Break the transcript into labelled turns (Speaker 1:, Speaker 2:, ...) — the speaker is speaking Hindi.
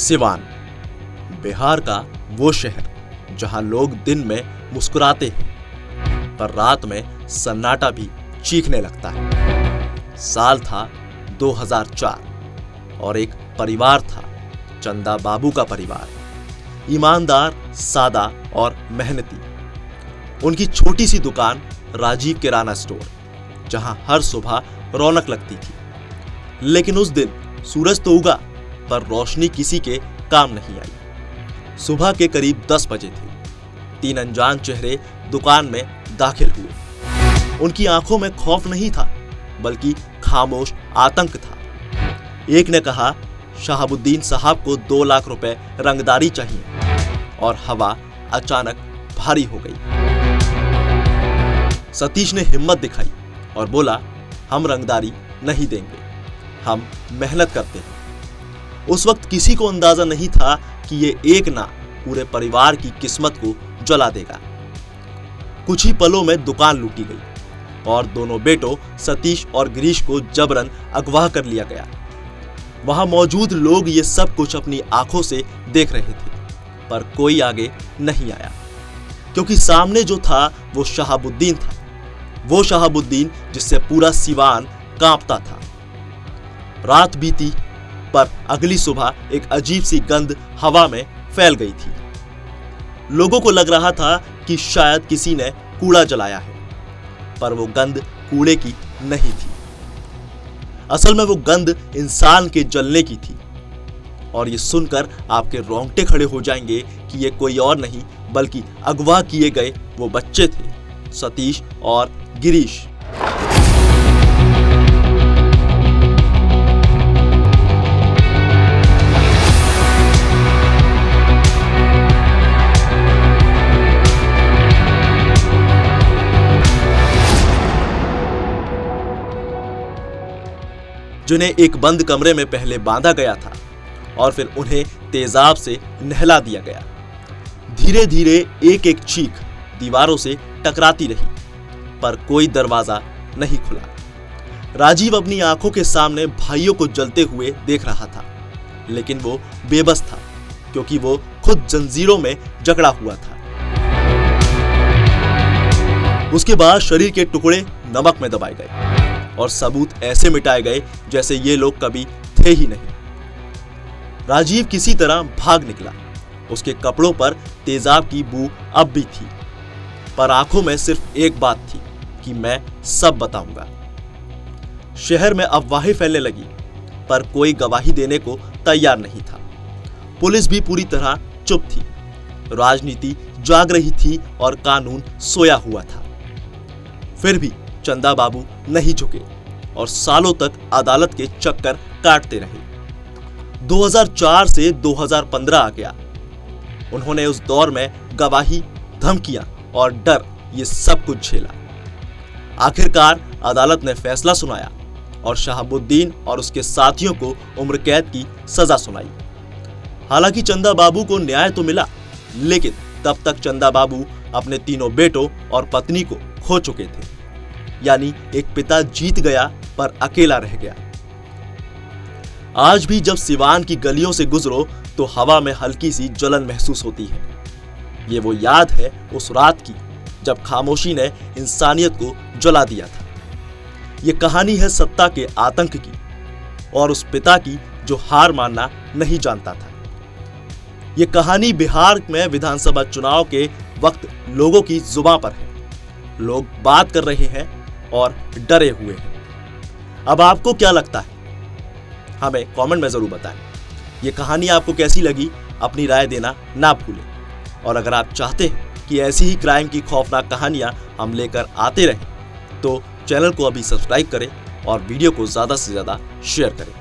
Speaker 1: सिवान, बिहार का वो शहर जहां लोग दिन में मुस्कुराते हैं पर रात में सन्नाटा भी चीखने लगता है। साल था 2004 और एक परिवार था, चंदा बाबू का परिवार। ईमानदार, सादा और मेहनती। उनकी छोटी सी दुकान राजीव किराना स्टोर, जहां हर सुबह रौनक लगती थी। लेकिन उस दिन सूरज तो उगा पर रोशनी किसी के काम नहीं आई। सुबह के करीब 10 बजे थे। 3 अनजान चेहरे दुकान में दाखिल हुए। उनकी आंखों में खौफ नहीं था बल्कि खामोश आतंक था। एक ने कहा, शहाबुद्दीन साहब को 2 लाख रुपए रंगदारी चाहिए और हवा अचानक भारी हो गई। सतीश ने हिम्मत दिखाई और बोला, हम रंगदारी नहीं देंगे, हम मेहनत करते हैं। उस वक्त किसी को अंदाजा नहीं था कि ये एक ना पूरे परिवार की किस्मत को जला देगा। कुछ ही पलों में दुकान लूटी गई और दोनों बेटों सतीश और गिरीश को जबरन अगवा कर लिया गया। वहां मौजूद लोग ये सब कुछ अपनी आंखों से देख रहे थे पर कोई आगे नहीं आया, क्योंकि सामने जो था वो शहाबुद्दीन था। वो शहाबुद्दीन जिससे पूरा सिवान कांपता था। रात बीती पर अगली सुबह एक अजीब सी गंध हवा में फैल गई थी। लोगों को लग रहा था कि शायद किसी ने कूड़ा जलाया है, पर वो गंध कूड़े की नहीं थी। असल में वो गंध इंसान के जलने की थी। और ये सुनकर आपके रोंगटे खड़े हो जाएंगे कि ये कोई और नहीं बल्कि अगवा किए गए वो बच्चे थे, सतीश और गिरीश। जिन्हें एक बंद कमरे में पहले बांधा गया था और फिर उन्हें तेजाब से नहला दिया गया। धीरे धीरे एक एक चीख दीवारों से टकराती रही पर कोई दरवाजा नहीं खुला। राजीव अपनी आंखों के सामने भाइयों को जलते हुए देख रहा था, लेकिन वो बेबस था क्योंकि वो खुद जंजीरों में जकड़ा हुआ था। उसके बाद शरीर के टुकड़े नमक में दबाए गए और सबूत ऐसे मिटाए गए जैसे ये लोग कभी थे ही नहीं। राजीव किसी तरह भाग निकला। उसके कपड़ों पर तेजाब की बू अब भी थी, पर आंखों में सिर्फ एक बात थी कि मैं सब बताऊंगा। शहर में अफवाहें फैलने लगी पर कोई गवाही देने को तैयार नहीं था। पुलिस भी पूरी तरह चुप थी। राजनीति जाग रही थी और कानून सोया हुआ था। फिर भी चंदा बाबू नहीं झुके और सालों तक अदालत के चक्कर काटते रहे। 2004 से 2015 आ गया। उन्होंने उस दौर में गवाही, धमकियां और डर ये सब कुछ झेला। आखिरकार अदालत ने फैसला सुनाया और शहाबुद्दीन और उसके साथियों को उम्र कैद की सजा सुनाई। हालांकि चंदा बाबू को न्याय तो मिला, लेकिन तब तक चंदा बाबू अपने तीनों बेटों और पत्नी को खो चुके थे। यानी एक पिता जीत गया पर अकेला रह गया। आज भी जब सिवान की गलियों से गुजरो तो हवा में हल्की सी जलन महसूस होती है। ये वो याद है उस रात की जब खामोशी ने इंसानियत को जला दिया था। ये कहानी है सत्ता के आतंक की और उस पिता की जो हार मानना नहीं जानता था। ये कहानी बिहार में विधानसभा चुनाव के वक्त लोगों की जुबान पर है। लोग बात कर रहे हैं और डरे हुए हैं। अब आपको क्या लगता है? हमें कमेंट में जरूर बताएं। ये कहानी आपको कैसी लगी? अपनी राय देना ना भूलें। और अगर आप चाहते हैं कि ऐसी ही क्राइम की खौफनाक कहानियां हम लेकर आते रहें तो चैनल को अभी सब्सक्राइब करें और वीडियो को ज्यादा से ज्यादा शेयर करें।